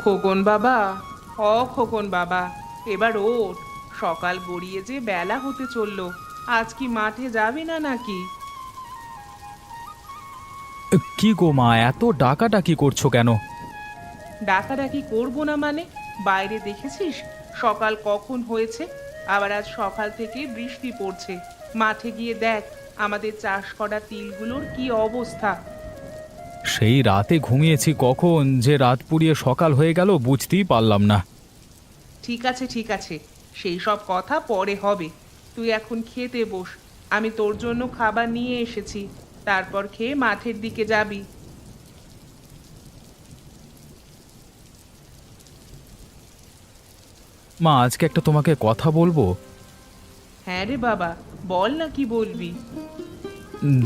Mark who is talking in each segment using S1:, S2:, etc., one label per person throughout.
S1: খোকন বাবা, খোকন বাবা, এবার ওঠ। সকাল গড়িয়ে যে বেলা হতে চললো। আজ কি মাঠে যাবি না নাকি?
S2: কি গো মা, এত ডাকাডাকি করছো কেন?
S1: ডাকাডাকি করবো না মানে? বাইরে দেখেছিস সকাল কখন হয়েছে? আবার আজ সকাল থেকে বৃষ্টি পড়ছে। মাঠে গিয়ে দেখ আমাদের চাষ করা তিলগুলোর কি অবস্থা।
S2: সেই রাতে ঘুমিয়েছি কখন যে রাত পুড়িয়ে সকাল হয়ে গেল বুঝতেই পারলাম না।
S1: ঠিক আছে ঠিক আছে, সেই সব কথা পরে হবে। তুই এখন খেতে বস। আমি তোর জন্য খাবার নিয়ে এসেছি। তারপর খেয়ে মাঠের দিকে যাবি।
S2: মা, আজকে একটা তোমাকে কথা বলবো।
S1: হ্যাঁ রে বাবা, বল না কি বলবি।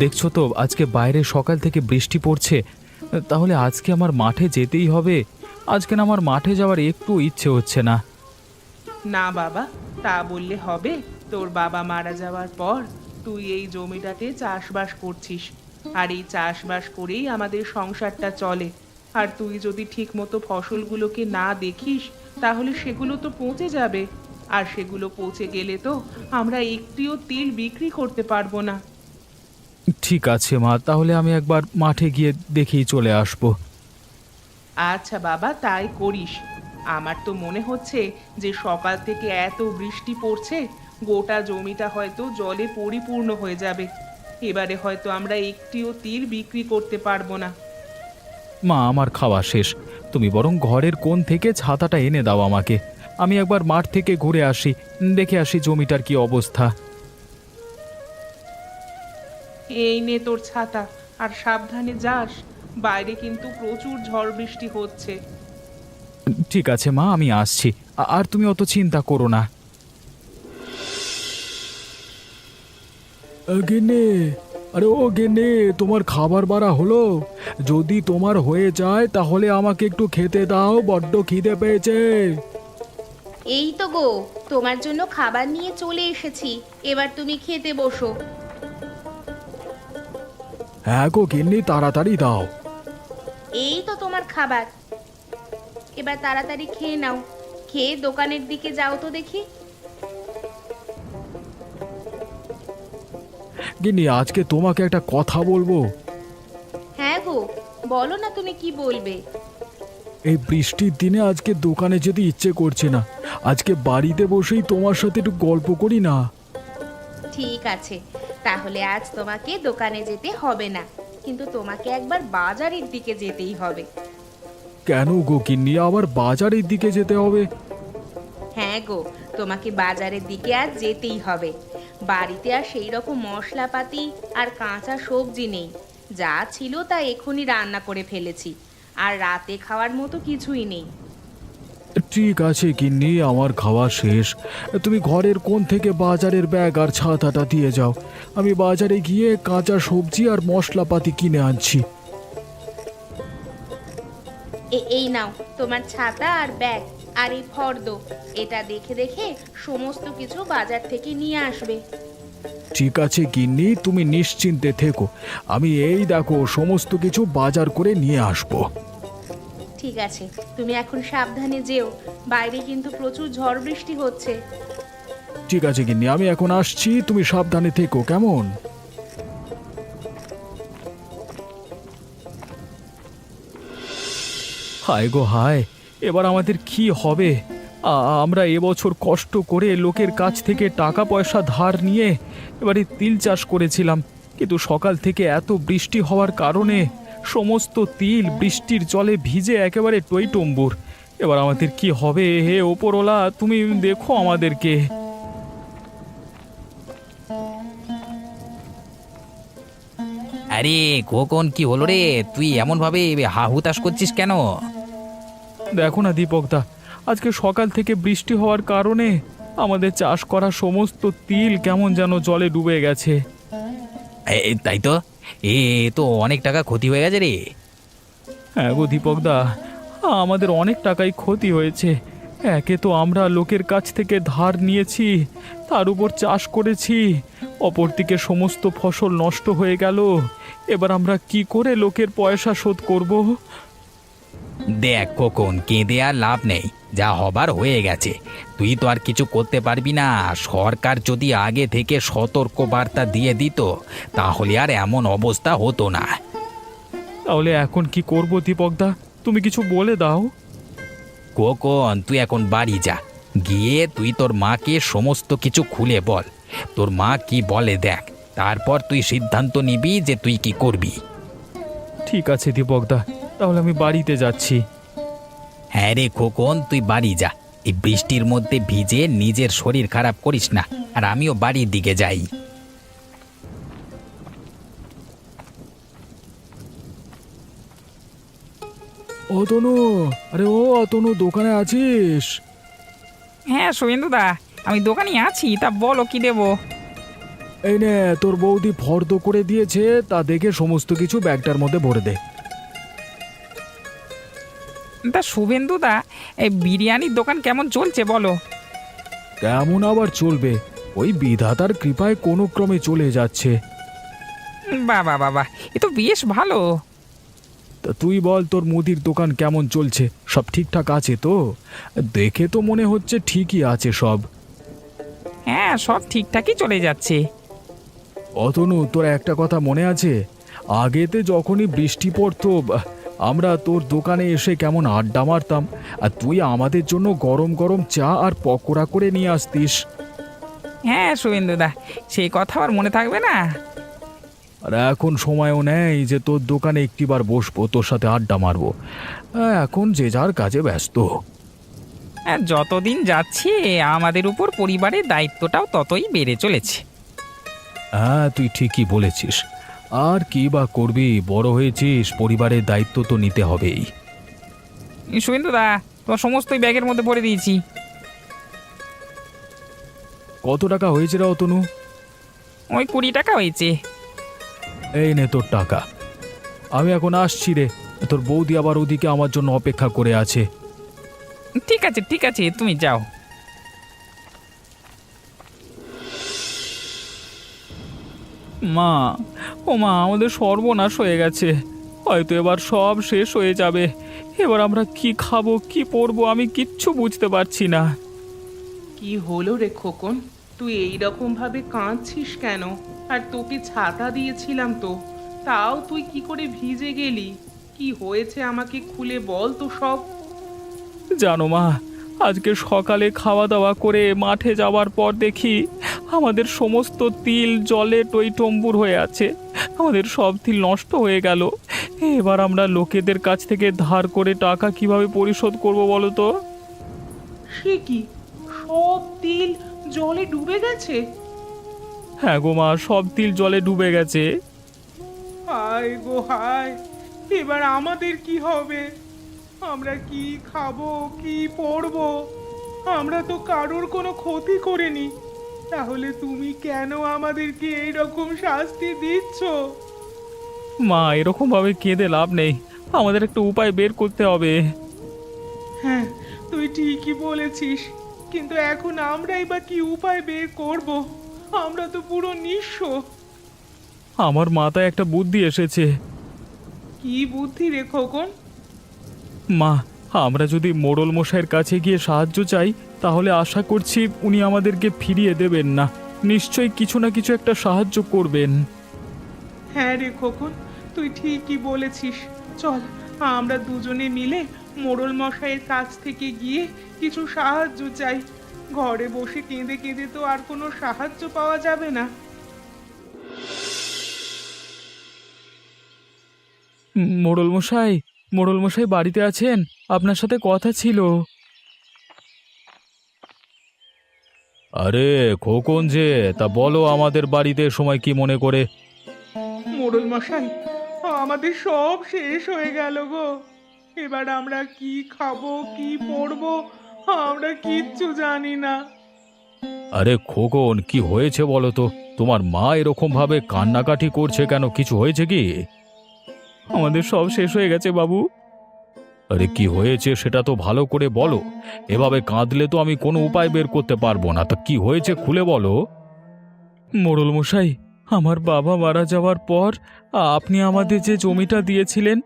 S2: দেখছো তো আজকে বাইরে সকাল থেকে বৃষ্টি পড়ছে, তাহলে আজকে আমার মাঠে যেতেই হবে। আজকে না আমার মাঠে যাওয়ার একটু ইচ্ছে হচ্ছে না।
S1: না বাবা, তা বললে হবে? তোর বাবা মারা যাওয়ার পর তুই এই জমিটাতে চাষবাস করছিস, আর এই চাষবাস করেই আমাদের সংসারটা চলে। আর তুই যদি ঠিক মতো ফসলগুলোকে না দেখিস, তাহলে সেগুলো তো পচে যাবে। আর সেগুলো পচে গেলে তো আমরা একটিও তিল বিক্রি করতে পারবো না।
S2: ঠিক আছে মা, তাহলে আমি একবার মাঠে গিয়ে দেখেই চলে আসবো।
S1: আচ্ছা বাবা, তাই করিস। আমার তো মনে হচ্ছে যে সকাল থেকে এত বৃষ্টি পড়ছে, গোটা জমিটা হয়তো জলে পরিপূর্ণ হয়ে যাবে। এবারে হয়তো আমরা একটিও তিল বিক্রি করতে পারবো না।
S2: মা, আমার খাওয়া শেষ। তুমি বরং ঘরের কোণ থেকে ছাতাটা এনে দাও আমাকে। আমি একবার মাঠ থেকে ঘুরে আসি, দেখে আসি জমিটার কি অবস্থা।
S1: এই নে তোর ছাতা, আর সাবধানে যাস। বাইরে কিন্তু প্রচুর ঝড় বৃষ্টি হচ্ছে।
S2: ঠিক আছে মা, আমি আসছি। আর তুমি অত চিন্তা করো না। গেনে, আরে ও গেনে, তোমার খাবার বাড়া হলো? যদি তোমার হয়ে যায় তাহলে আমাকে একটু খেতে দাও, বড্ড খিদে পেয়েছে।
S3: এই তো গো, তোমার জন্য খাবার নিয়ে চলে এসেছি। এবার তুমি খেতে বসো।
S2: হ্যাঁ গো গিন্নি, তাড়াতাড়ি দাও।
S3: এই তো তোমার খাবার। এবার তাড়াতাড়ি খেয়ে নাও। খেয়ে দোকানের দিকে যাও তো দেখি।
S2: গিন্নি, আজকে তোমাকে একটা কথা বলবো।
S3: হ্যাঁ গো, বলো না তুমি কি বলবে।
S2: এই বৃষ্টির দিনে আজকে দোকানে যেতে ইচ্ছে করছে না। আজকে বাড়িতে বসেই তোমার সাথে একটু গল্প করি না?
S3: ঠিক আছে, তাহলে আজ তোমাকে দোকানে যেতে হবে না, কিন্তু তোমাকে একবার বাজারের দিকে যেতেই হবে।
S2: কেন গো গিন্নি, আবার বাজারের দিকে যেতে হবে?
S3: হ্যাঁ গো, তোমাকে বাজারের দিকে আজ যেতেই হবে। বাড়িতে আর সেই রকম মশলাপাতি আর কাঁচা সবজি নেই। যা ছিল তা এখনই রান্না করে ফেলেছি, আর রাতে খাওয়ার মতো কিছুই নেই।
S2: ঠিক আছে গিন্নি, আমার খাওয়া শেষ। তুমি ঘরের কোণ থেকে বাজারের ব্যাগ আর ছাতাটা দিয়ে যাও। আমি বাজারে গিয়ে কাঁচা সবজি আর মশলাপাতি কিনে আনছি।
S3: এই নাও তোমার ছাতা আর ব্যাগ, আর এই ফর্দ। এটা দেখে দেখে সমস্ত কিছু বাজার থেকে নিয়ে আসবে।
S2: ঠিক আছে গিন্নি, তুমি নিশ্চিন্তে থেকো। আমি এই দেখো সমস্ত কিছু বাজার করে নিয়ে আসবো।
S3: ঠিক আছে, তুমি এখন সাবধানে যেও। বাইরে কিন্তু প্রচুর ঝড় বৃষ্টি হচ্ছে।
S2: ঠিক আছে গিন্নি, আমি এখন আসছি, তুমি সাবধানে থেকো কেমন। হায় গো হায়, এবার আমাদের কি হবে? আমরা এবছর কষ্ট করে লোকের কাছ থেকে টাকা পয়সা ধার নিয়ে এবারে তিল চাষ করেছিলাম, কিন্তু সকাল থেকে এত বৃষ্টি হওয়ার কারণে সমস্ত তিল বৃষ্টির জলে ভিজে একেবারে টইটম্বুর। এবার আমাদের কি হবে? হে ওপরওয়ালা, তুমি দেখো আমাদেরকে।
S4: আরে খোকন, কি হলো রে? তুই এমন ভাবে হা হুতাশ করছিস কেন?
S2: দেখো না দীপকদা, আজকে সকাল থেকে বৃষ্টি হওয়ার কারণে আমাদের চাষ করা সমস্ত তিল কেমন যেন জলে ডুবে গেছে।
S4: তাই তো, এ তো অনেক টাকা ক্ষতি হয়ে গেছে রে।
S2: হ্যাঁ গো দীপকদা, আমাদের অনেক টাকাই ক্ষতি হয়েছে। একে তো আমরা লোকের কাছ থেকে ধার নিয়েছি, তার উপর চাষ করেছি, অপরদিকে সমস্ত ফসল নষ্ট হয়ে গেল। এবার আমরা কি করে লোকের পয়সা শোধ করব?
S4: দেখ খোকন, কেঁদে আর লাভ নেই, যা হবার হয়ে গেছে। তুই তো আর কিছু করতে পারবি না। সরকার যদি আগে থেকে সতর্ক বার্তা দিয়ে দিত তাহলে আর এমন অবস্থা হতো না।
S2: তাহলে এখন কি করব দীপকদা, তুমি কিছু বলে দাও।
S4: খোকন, তুই এখন বাড়ি যা, গিয়ে তুই তোর মাকে সমস্ত কিছু খুলে বল। তোর মা কি বলে দেখ, তারপর তুই সিদ্ধান্ত নিবি যে তুই কি করবি।
S2: ঠিক আছে দীপকদা, তাহলে আমি বাড়িতে যাচ্ছি।
S4: হ্যাঁ রে খোকন, তুই বাড়ি যা। এই বৃষ্টির মধ্যে ভিজে নিজের শরীর খারাপ করিস না। আর আমিও বাড়ির দিকে যাই।
S2: অতনু, আরে ও অতনু, দোকানে আছিস?
S5: হ্যাঁ শুভেন্দুদা, আমি দোকানে আছি, তা বলো কি দেবো?
S2: এই নে, তোর বৌদি ফর্দ করে দিয়েছে, তা দেখে সমস্ত কিছু ব্যাগটার মধ্যে ভরে দে।
S5: তা শুভেন্দুদা, এই বিরিয়ানির দোকান কেমন চলছে বলো?
S2: কেমন আবার চলবে, ওই বিধাতার কৃপায় কোনো ক্রমে চলে যাচ্ছে।
S5: বাবা বাবা, এ তো বেশ ভালো।
S2: তা তুই বল, তোর মুদির দোকান কেমন চলছে? সব ঠিকঠাক আছে তো? দেখে তো মনে হচ্ছে ঠিকই আছে সব।
S5: হ্যাঁ, সব ঠিকঠাকই চলে যাচ্ছে।
S2: অতনু, তোর একটা কথা মনে আছে? আগেতে যখনই বৃষ্টি পড়তো, আমরা তোর দোকানে এসে কেমন আড্ডা মারতাম, আর তুই আমাদের জন্য গরম গরম চা আর পকোড়া করে নিয়ে আসতিস।
S5: হ্যাঁ শুভেন্দুদা, সেই কথা আর মনে থাকবে না?
S2: আর এখন সময়ও নেই যে তোর দোকানে একটিবার বসবো, তোর সাথে আড্ডা মারবো। এখন যে যার কাজে ব্যস্ত।
S5: হ্যাঁ, যতদিন যাচ্ছে আমাদের উপর পরিবারের দায়িত্বটাও ততই বেড়ে চলেছে।
S2: হ্যাঁ, তুই ঠিকই বলেছিস। আর কি বা করবি, বড় হয়েছিস, পরিবারের দায়িত্ব তো নিতে হবেই।
S5: শুভেন্দুদা, তোমার সমস্তই ব্যাগের মধ্যে ভরে দিয়েছি।
S2: কত টাকা হয়েছে রে অতনু?
S5: ওই 20 টাকা হয়েছে।
S2: এই নে তোর টাকা। আমি এখন আসছি রে, তোর বৌদি আবার ওদিকে আমার জন্য অপেক্ষা করে আছে।
S5: ঠিক আছে ঠিক আছে, তুমি যাও।
S2: মা, ও মা, আমাদের সর্বনাশ হয়ে গেছে, হয়তো এবার সব শেষ হয়ে যাবে। এবার আমরা কি খাবো, কি পরবো, আমি কিচ্ছু বুঝতে পারছি না।
S1: কি হলো রে খোকন, তুই এই রকম ভাবে কাঁদছিস কেন? আর তোকে ছাতা দিয়েছিলাম তো, তাও তুই কি করে ভিজে গেলি? কি হয়েছে আমাকে খুলে বল তো সব।
S2: জানো মা, আজকে সকালে খাওয়া দাওয়া করে মাঠে যাওয়ার পর দেখি আমাদের সমস্ত তিল জলে টইটম্বুর হয়ে আছে। আমাদের সব তিল নষ্ট হয়ে গেল। এবার আমরা লোকেদের কাছ থেকে ধার করে টাকা কিভাবে পরিশোধ করব বলো তো?
S1: সে কি, সব তিল জলে ডুবে গেছে?
S2: হ্যাঁ গো মা, সব তিল জলে ডুবে গেছে।
S1: হায় গো হায়, এবার আমাদের কি হবে? আমরা কি খাবো, কি পরবো? আমরা তো কারোর কোনো ক্ষতি করিনি, তাহলে তুমি কেন আমাদেরকে এইরকম শাস্তি দিচ্ছ?
S2: মা, এরকম ভাবে কেঁদে লাভ নেই, আমাদের একটা উপায় বের করতে হবে।
S1: হ্যাঁ, তুই ঠিকই বলেছিস, কিন্তু এখন আমরাই বা কি উপায় বের করব? আমরা তো পুরো নিঃস্ব।
S2: আমার মাথায় একটা বুদ্ধি এসেছে।
S1: কি বুদ্ধি রে খোকন?
S2: মা, আমরা যদি মোড়ল মশাইয়ের কাছে গিয়ে সাহায্য চাই, তাহলে আশা করছি উনি আমাদেরকে ফিরিয়ে দেবেন না, নিশ্চয়ই কিছু না কিছু একটা সাহায্য করবেন।
S1: হ্যাঁ রে খোকন, তুই ঠিকই বলেছিস। চল, আমরা দুজনে মিলে মোড়ল মশাইয়ের কাছ থেকে গিয়ে কিছু সাহায্য চাই। ঘরে বসে কেঁদে কেঁদে তো আর কোনো সাহায্য পাওয়া যাবে না।
S2: মোড়ল মশাই, মোড়ল মশাই বাড়িতে আছেন? আপনার সাথে কথা ছিল। আরে খোকন যে, তা বলো আমাদের বাড়িতে সময় কি মনে করে?
S1: মোড়ল মশাই, আমাদের সব শেষ হয়ে গেল গো। এবার আমরা কি খাবো, কি পরবো, আমরা কিচ্ছু জানি না।
S2: আরে খোকন, কি হয়েছে বলো তো? তোমার মা এরকম ভাবে কান্নাকাটি করছে কেন, কিছু হয়েছে কি? আমাদের সব শেষ হয়ে গেছে বাবু। আরে কি হয়েছে সেটা তো ভালো করে বলো, এভাবে কাঁদলে তো আমি কোনো উপায় বের করতে পারবো না। তা কি হয়েছে খুলে বলো। মোড়ল মশাই, আমার বাবা মারা যাওয়ার পর আপনি আমাদের যে জমিটা দিয়েছিলেন,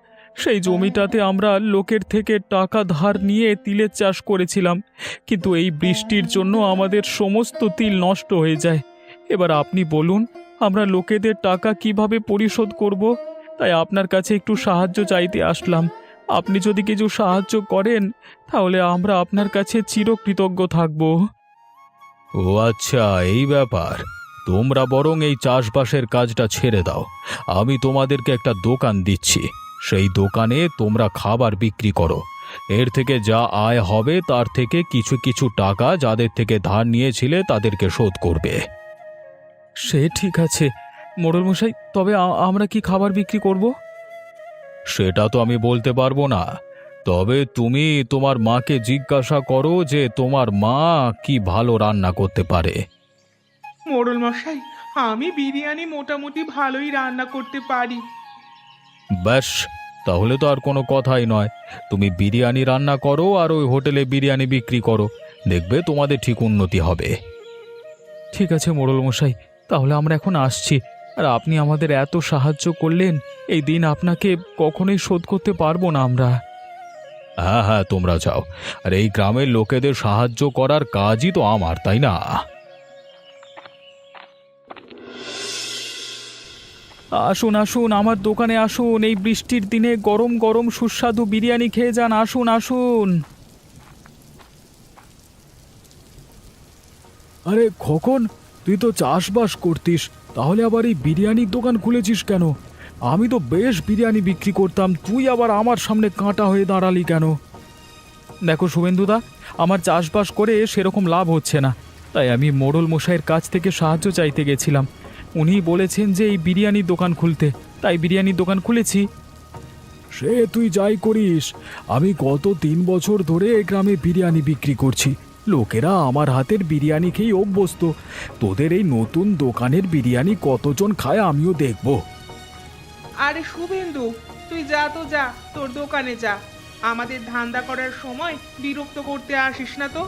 S2: সেই জমিটাতে আমরা লোকের থেকে টাকা ধার নিয়ে তিলের চাষ করেছিলাম, কিন্তু এই বৃষ্টির জন্য আমাদের সমস্ত তিল নষ্ট হয়ে যায়। এবার আপনি বলুন, আমরা লোকেদের টাকা কিভাবে পরিশোধ করব? তাই আপনার কাছে একটু সাহায্য চাইতে আসলাম। আপনি যদি কিছু সাহায্য করেন তাহলে আমরা আপনার কাছে চিরকৃতজ্ঞ থাকব। ও আচ্ছা, এই ব্যাপার। তোমরা বরং এই চাষবাসের কাজটা ছেড়ে দাও। আমি তোমাদেরকে একটা দোকান দিচ্ছি, সেই দোকানে তোমরা খাবার বিক্রি করো। এর থেকে যা আয় হবে তার থেকে কিছু কিছু টাকা যাদের থেকে ধার নিয়েছিলে তাদেরকে শোধ করবে। সে ঠিক আছে মোড়ল মশাই, তবে আমরা কি খাবার বিক্রি করব? সেটা তো আমি বলতে পারবো না, তবে তুমি তোমার মাকে জিজ্ঞাসা করো যে তোমার মা কি ভালো রান্না করতে পারে।
S1: মোড়ল মশাই, আমি বিরিয়ানি মোটামুটি ভালোই রান্না করতে পারি।
S2: ব্যাস, তাহলে তো আর কোনো কথাই নয়। তুমি বিরিয়ানি রান্না করো আর ওই হোটেলে বিরিয়ানি বিক্রি করো, দেখবে তোমাদের ঠিক উন্নতি হবে। ঠিক আছে মোড়ল মশাই, তাহলে আমরা এখন আসছি। আর আপনি আমাদের এত সাহায্য করলেন, এই দিন আপনাকে কখনোই শোধ করতে পারবো না আমরা। হ্যাঁ হ্যাঁ, তোমরা যাও। আর এই গ্রামের লোকেদের সাহায্য করার কাজই তো আমার, তাই না? আসুন আসুন, আমার দোকানে আসুন। এই বৃষ্টির দিনে গরম গরম সুস্বাদু বিরিয়ানি খেয়ে যান। আসুন আসুন। আরে খোকন, তুই তো চাষবাস করতিস, তাহলে আবার এই বিরিয়ানির দোকান খুলেছিস কেন? আমি তো বেশ বিরিয়ানি বিক্রি করতাম, তুই আবার আমার সামনে কাঁটা হয়ে দাঁড়ালি কেন? দেখো শুভেন্দুদা, আমার চাষবাস করে সেরকম লাভ হচ্ছে না, তাই আমি মোড়ল মশাইয়ের কাছ থেকে সাহায্য চাইতে গেছিলাম। উনি বলেছেন যে এই বিরিয়ানির দোকান খুলতে, তাই বিরিয়ানির দোকান খুলেছি। সে তুই যাই করিস, আমি গত 3 বছর ধরে এই গ্রামে বিরিয়ানি বিক্রি করছি। লোকেরা আমার হাতের বিরিয়ানি খেয়ে অভ্যস্ত। তোদের এই নতুন দোকানের বিরিয়ানি কতজন খায় আমিও দেখব।
S1: আরে শুভেন্দু, তুই যা তো যা, তোর দোকানে যা। আমাদের ধান্দা করার সময় বিরক্ত করতে আসিস না তো।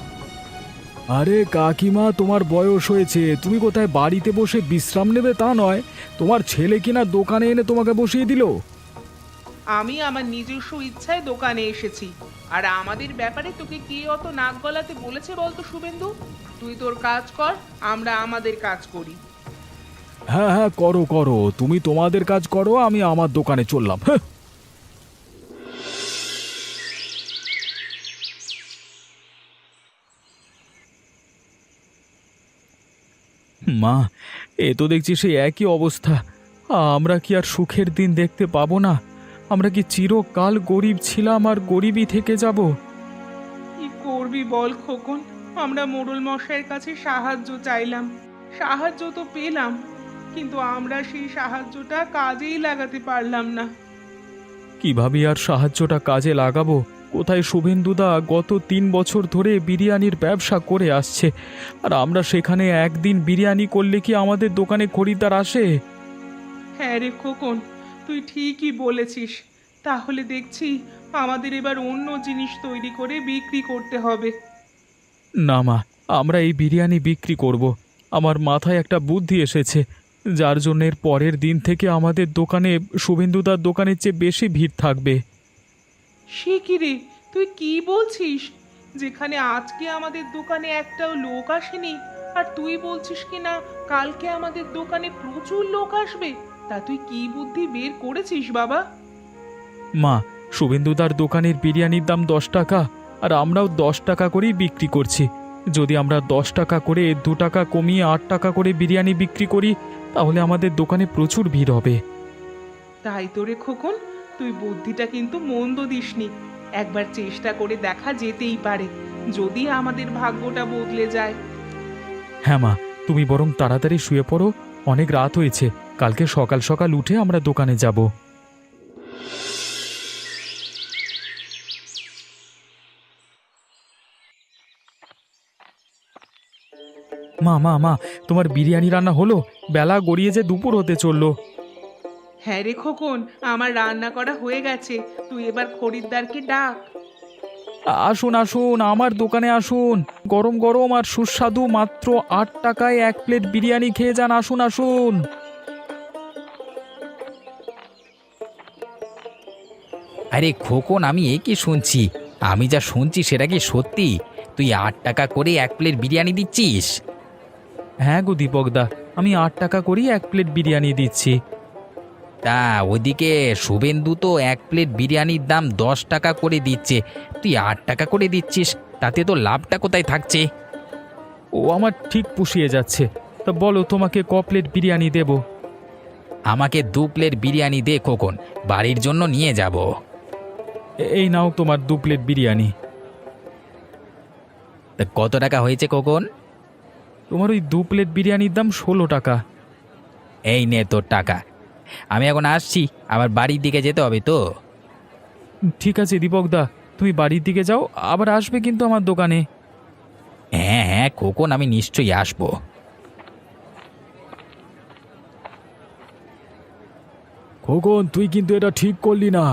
S2: আরে কাকিমা, তোমার বয়স হয়েছে, তুমি কোথায় বাড়িতে বসে বিশ্রাম নেবে তা নয়, তোমার ছেলে কিনা দোকানে এনে তোমাকে বসিয়ে দিল।
S1: আমি আমার নিজস্ব ইচ্ছায় দোকানে এসেছি, আর আমাদের ব্যাপারে তোকে কে অত নাক গলাতে বলেছে বলতো শুভেন্দু? তুই তোর কাজ কর, আমরা আমাদের কাজ করি।
S2: হ্যাঁ হ্যাঁ, করো করো, তুমি তোমাদের কাজ করো, আমি আমার দোকানে চললাম। হ্যাঁ। মা, এ তো দেখছি সেই একই অবস্থা। আমরা কি আর সুখের দিন দেখতে পাবো না? আমরা কি চিরকাল গরিব ছিলাম আর গরিবই থেকে যাব?
S1: কি করবি বল খোকন? আমরা মোড়ল মশাইয়ের কাছে সাহায্য চাইলাম, সাহায্য তো পেলাম, কিন্তু আমরা সেই সাহায্যটা কাজেই লাগাতে পারলাম না।
S2: কিভাবে আর সাহায্যটা কাজে লাগাবো? কোথায় শুভেন্দুদা গত 3 বছর ধরে বিরিয়ানির ব্যবসা করে আসছে, আর আমরা সেখানে একদিন বিরিয়ানি করলে কি আমাদের দোকানে খরিদ্দার আসে?
S1: হ্যাঁ রে খোকন, তুই ঠিকই বলেছিস। তাহলে দেখছি আমাদের এবার অন্য জিনিস তৈরি করে বিক্রি করতে হবে।
S2: না মা, আমরা এই বিরিয়ানি বিক্রি করব। আমার মাথায় একটা বুদ্ধি এসেছে, যার জন্য এর পরের দিন থেকে আমাদের দোকানে শুভেন্দুদার দোকানের চেয়ে বেশি ভিড় থাকবে।
S1: সে কি রে, তুই কি বলছিস? যেখানে আজকে আমাদের দোকানে একটাও লোক আসেনি, আর তুই বলছিস কি না কালকে আমাদের দোকানে প্রচুর লোক আসবে? তা তুই কি বুদ্ধি বের করেছিস বাবা?
S2: মা, শুভেন্দুদার দোকানের বিরিয়ানির দাম 10 টাকা, আর আমরাও 10 টাকা করেই বিক্রি করছি। যদি আমরা 10 টাকা করে 2 টাকা কমিয়ে 8 টাকা করে বিরিয়ানি বিক্রি করি, তাহলে আমাদের দোকানে প্রচুর ভিড় হবে।
S1: তাই তো রে খোকন, তুই বুদ্ধিটা কিন্তু মন্দ দিসনি। একবার চেষ্টা করে দেখা যেতেই পারে, যদি আমাদের ভাগ্যটা বদলে যায়।
S2: হ্যাঁ মা, তুমি বরং তাড়াতাড়ি শুয়ে পড়ো, অনেক রাত হয়েছে। কালকে সকাল সকাল উঠে আমরা দোকানে যাব। মা মা মা, তোমার বিরিয়ানি রান্না হলো? বেলা গড়িয়ে যে দুপুর হতে চললো।
S1: হ্যাঁ রে খোকন, আমার রান্না করা হয়ে গেছে, তুই এবার খরিদ্দারকে ডাক।
S2: আসুন আসুন, আমার দোকানে আসুন। গরম গরম আর সুস্বাদু মাত্র 8 টাকায় 1 প্লেট বিরিয়ানি খেয়ে যান। আসুন আসুন।
S4: আরে খোকন, আমি এ কি শুনছি? আমি যা শুনছি সেটা কি সত্যি? তুই 8 টাকা করে 1 প্লেট বিরিয়ানি দিচ্ছিস?
S2: হ্যাঁ গো দীপকদা, আমি 8 টাকা করেই 1 প্লেট বিরিয়ানি দিচ্ছি।
S4: তা ওদিকে শুভেন্দু তো 1 প্লেট বিরিয়ানির দাম 10 টাকা করে দিচ্ছে, তুই 8 টাকা করে দিচ্ছিস, তাতে তো লাভটা কোথায় থাকছে?
S2: ও আমার ঠিক পুষিয়ে যাচ্ছে। তা বলো, তোমাকে ক প্লেট বিরিয়ানি দেব?
S4: আমাকে 2 প্লেট বিরিয়ানি দে খোকন, বাড়ির জন্য নিয়ে যাব।
S2: এই নাও তোমার 2 প্লেট বিরিয়ানি।
S4: তা কত টাকা হয়েছে খোকন?
S2: তোমার ওই 2 প্লেট বিরিয়ানির দাম 16 টাকা।
S4: এই নে তোর টাকা। আমি এখন আসছি, আবার বাড়ির দিকে যেতে হবে তো।
S2: ঠিক আছে দীপকদা, তুমি বাড়ির দিকে যাও, আবার আসবে কিন্তু আমার দোকানে।
S4: হ্যাঁ হ্যাঁ খোকন, আমি নিশ্চয়ই আসবো।
S2: খোকন, তুই কিন্তু এটা ঠিক করলি না।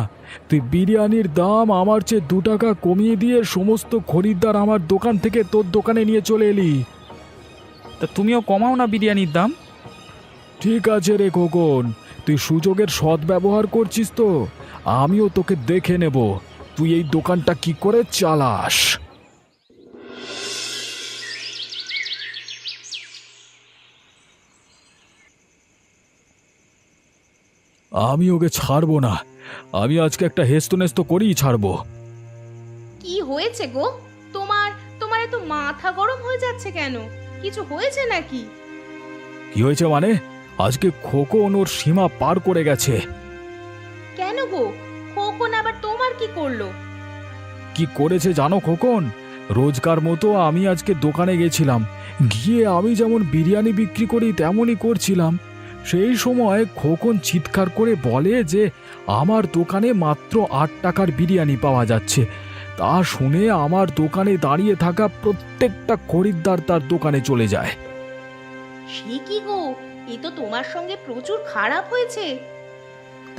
S2: তুই বিরিয়ানির দাম আমার চেয়ে 2 টাকা কমিয়ে দিয়ে সমস্ত খরিদ্দার আমার দোকান থেকে তোর দোকানে নিয়ে চলে এলি। তা তুমিও কমাও না বিরিয়ানির দাম। ঠিক আছে রে খোকন, তুই সুযোগের সদ্ব্যবহার করছিস তো। আমিও তোকে দেখে নেব তুই এই দোকানটা কি করে চালাস। আমি ওকে ছাড়বো না। আমি আজকে একটা হেস্তনেস্ত করেই ছাড়বো।
S3: কি হয়েছে গো? তোমার তোমার এত মাথা গরম হয়ে যাচ্ছে কেন? কিছু হয়েছে নাকি?
S2: কি হয়েছে মানে? আজকে খোকন ওর সীমা পার করে গেছে।
S3: কেন গো? খোকন আবার তোমার কি করলো?
S2: কি করেছে জানো খোকন? রোজকার মতো আমি আজকে দোকানে গেছিলাম, গিয়ে আমি যেমন বিরিয়ানি বিক্রি করি তেমনই করছিলাম। সেই সময় খোকন চিৎকার করে বলে যে আমার দোকানে মাত্র 8 টাকার বিরিয়ানি পাওয়া যাচ্ছে। তা শুনে আমার দোকানে দাঁড়িয়ে থাকা প্রত্যেকটা খরিদ্দার তার দোকানে চলে যায়।
S3: সে কি গো? এ তো তোমার সঙ্গে প্রচুর খারাপ হয়েছে।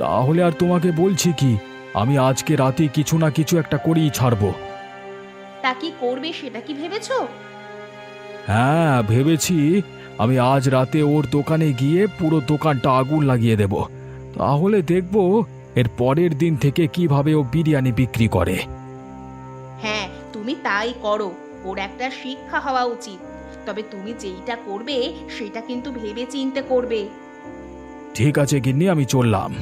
S2: তাহলে আর তোমাকে বলছি কি, আমি আজকে রাতে কিছু না কিছু একটা করেই ছাড়বো।
S3: তা কি করবে সেটা কি ভেবেছো?
S2: হ্যাঁ ভেবেছি, আমি আজ রাতে ওর দোকানে গিয়ে পুরো দোকানটা আগুন লাগিয়ে দেব। তাহলে দেখব এর পরের দিন থেকে কিভাবে ও বিরিয়ানি বিক্রি করে।
S3: হ্যাঁ, তুমি তাই করো। ওর একটা শিক্ষা হওয়া উচিত। তবে তুমি যেইটা করবে সেটা কিন্তু ভেবে চিন্তে করবে।
S2: ঠিক আছে গিন্নি, আমি চললাম।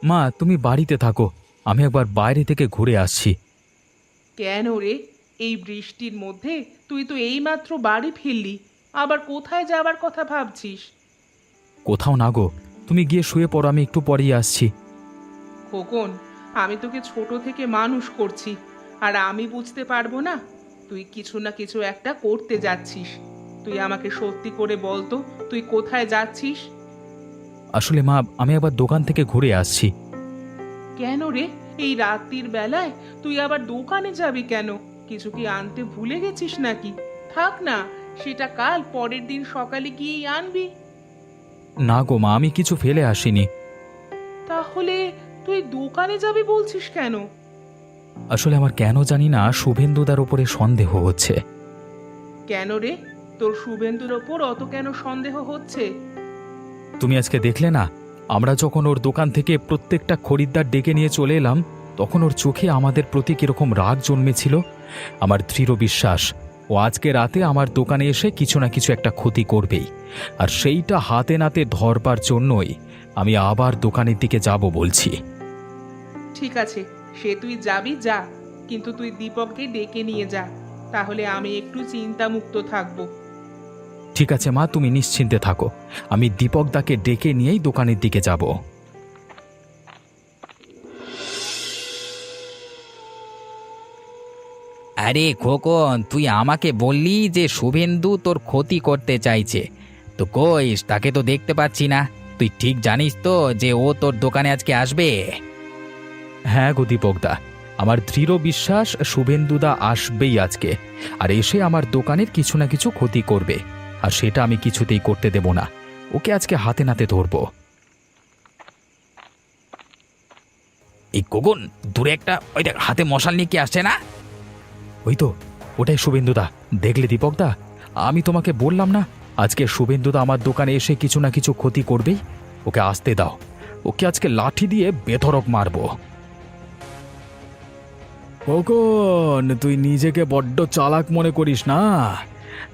S2: মা, তুমি বাড়িতে থাকো, আমি একবার বাইরে থেকে ঘুরে আসছি।
S1: কেন রে? এই বৃষ্টির মধ্যে তুই তো এইমাত্র বাড়ি ফিরলি, আবার কোথায় যাবার কথা ভাবছিস?
S2: কোথাও না গো, তুমি গিয়ে শুয়ে পড়ো, আমি একটু পরেই আসছি।
S1: খোকন, আমি তোকে ছোট থেকে মানুষ করছি, আর আমি বুঝতে পারবো না? তুই কিছু না কিছু একটা করতে যাচ্ছিস। তুই আমাকে সত্যি করে বল তো, তুই কোথায় যাচ্ছিস?
S2: আসলে মা, আমি একবার দোকান থেকে ঘুরে আসছি।
S1: কেন রে? এই রাত্রির বেলায় তুই আবার দোকানে যাবি কেন? কিছু কি আনতে ভুলে গেছিস নাকি? থাক না, সেটা কাল পরের দিন সকালে গিয়েই আনবি।
S2: না গো মা, আমি কিছু ফেলে আসিনি।
S1: তাহলে তুই দোকানে যাবি বলছিস কেন?
S2: আসলে আমার কেন জানি না শুভেন্দুদার উপরে সন্দেহ হচ্ছে।
S1: কেন রে? তোর শুভেন্দুর ওপর অত কেন সন্দেহ হচ্ছে?
S2: তুমি আজকে দেখলে না, আমরা যখন ওর দোকান থেকে প্রত্যেকটা খরিদ্দার ডেকে নিয়ে চলে এলাম, তখন ওর চোখে আমাদের প্রতি কিরকম রাগ জন্মেছিল। আমার দৃঢ় বিশ্বাস ও আজকে রাতে আমার দোকানে এসে কিছু না কিছু একটা ক্ষতি করবেই, আর সেইটা হাতে নাতে ধরবার জন্যই আমি আবার দোকানের দিকে যাব বলছি।
S1: ঠিক আছে, সে তুই যাবি যা, কিন্তু তুই দীপককে ডেকে নিয়ে যা, তাহলে আমি একটু চিন্তামুক্ত থাকবো।
S2: ঠিক আছে মা, তুমি নিশ্চিন্তে থাকো, আমি দীপকদাকে ডেকে নিয়েই দোকানের দিকে যাব।
S4: আরে খোকন, তুই আমাকে বললি যে শুভেন্দু তোর ক্ষতি করতে চাইছে, তো কইস তাকে তো দেখতে পাচ্ছি না। তুই ঠিক জানিস তো যে ও তোর দোকানে আজকে আসবে?
S2: হ্যাঁ গো দীপকদা, আমার দৃঢ় বিশ্বাস শুভেন্দুদা আসবেই আজকে, আর এসে আমার দোকানের কিছু না কিছু ক্ষতি করবে, আর সেটা আমি কিছুতেই করতে দেব না। ওকে আজকে হাতে নাতে ধরবো।
S4: এই খোকন, দূরে একটা ওই দেখ, হাতে মশাল নিয়ে কি আসছে না?
S2: ওই তো, ওটাই শুভেন্দুদা। দেখলে দীপকদা, আমি তোমাকে বললাম না আজকে শুভেন্দুদা আমার দোকানে এসে কিছু না কিছু ক্ষতি করবেই। ওকে আসতে দাও, ওকে আজকে লাঠি দিয়ে বেধড়ক মারবো। কখন তুই নিজেকে বড্ড চালাক মনে করিস না?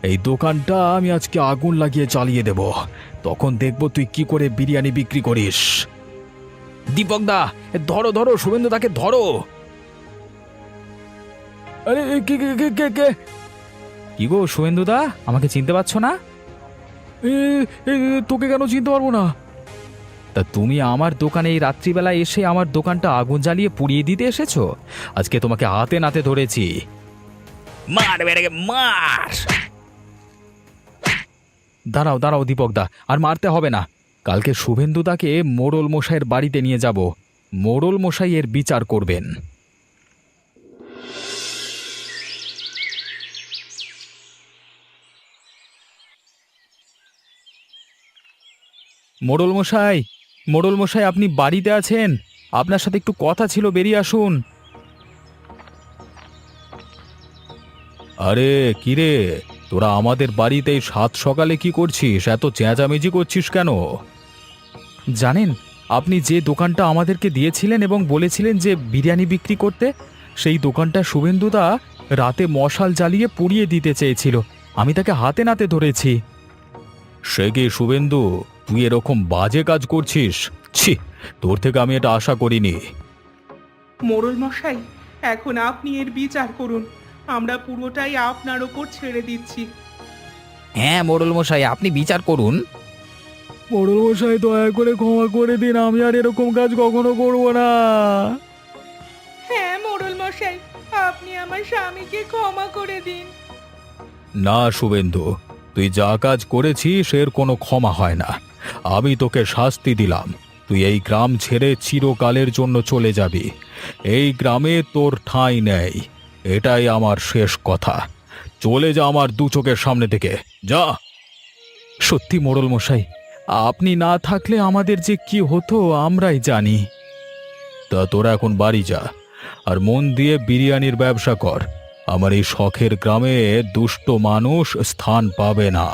S2: এই দোকানটা আমি আজকে আগুন লাগিয়ে চালিয়ে দেব, তখন দেখব তুই কি করে বিরিয়ানি বিক্রি করিস। দীপক দা, ধরো ধরো, শুভেন্দু তাকে ধরো। আরে কে কে কে কে কে? কি গো শুভেন্দু দা, আমাকে চিনতে পারছো না? তোকে কেন চিনতে পারবো না? তা তুমি আমার দোকানে এই রাত্রিবেলা এসে আমার দোকানটা আগুন জ্বালিয়ে পুড়িয়ে দিতে এসেছো। আজকে তোমাকে হাতে নাতে ধরেছি।
S4: মার বেড়ে মার।
S2: দাঁড়াও দাঁড়াও দীপক দা, আর মারতে হবে না। কালকে শুভেন্দুদাকে মোড়ল মশাইয়ের বাড়িতে নিয়ে যাব, মোড়ল মশাই এর বিচার করবেন। মোড়ল মশাই, মোড়ল মশাই, আপনি বাড়িতে আছেন? আপনার সাথে একটু কথা ছিল, বেরিয়ে আসুন। আরে কিরে, তোরা আমাদের বাড়িতে সাত সকালে কি করছিস? এত চেঁচামেচি করছিস কেন? জানেন, আপনি যে দোকানটা আমাদেরকে দিয়েছিলেন এবং বলেছিলেন যে বিরিয়ানি বিক্রি করতে, সেই দোকানটা শুভেন্দুদা রাতে মশাল জ্বালিয়ে পুড়িয়ে দিতে চেয়েছিল। আমি তাকে হাতে নাতে ধরেছি। সে কি শুভেন্দু, তুই এরকম বাজে কাজ করছিস? ছি, তোর থেকে আমি এটা আশা করিনি।
S1: মোড়ল মশাই, এখন আপনি এর বিচার করুন। আমরা পুরোটাই আপনার ওপর ছেড়ে দিচ্ছি।
S4: হ্যাঁ মোড়ল মশাই, আপনি বিচার করুন।
S2: মোড়ল মশাই, দয়া করে ক্ষমা করে দিন, আমি আর এরকম কাজ কখনো করব না।
S1: হ্যাঁ মোড়ল মশাই, আপনি আমার স্বামীকে ক্ষমা করে দিন।
S2: না শুভেন্দু, তুই যা কাজ করেছিস এর কোনো ক্ষমা হয় না। আমি তোকে শাস্তি দিলাম, তুই এই গ্রাম ছেড়ে চিরকালের জন্য চলে যাবি। এই গ্রামে তোর ঠাঁই নেই, এটাই আমার শেষ কথা। চলে যা আমার দু চোখের সামনে থেকে, যা। সত্যি মোড়ল মশাই, আপনি না থাকলে আমাদের যে কি হতো আমরাই জানি। তা তোরা এখন বাড়ি যা, আর মন দিয়ে বিরিয়ানির ব্যবসা কর। আমার এই শখের গ্রামে দুষ্ট মানুষ স্থান পাবে না।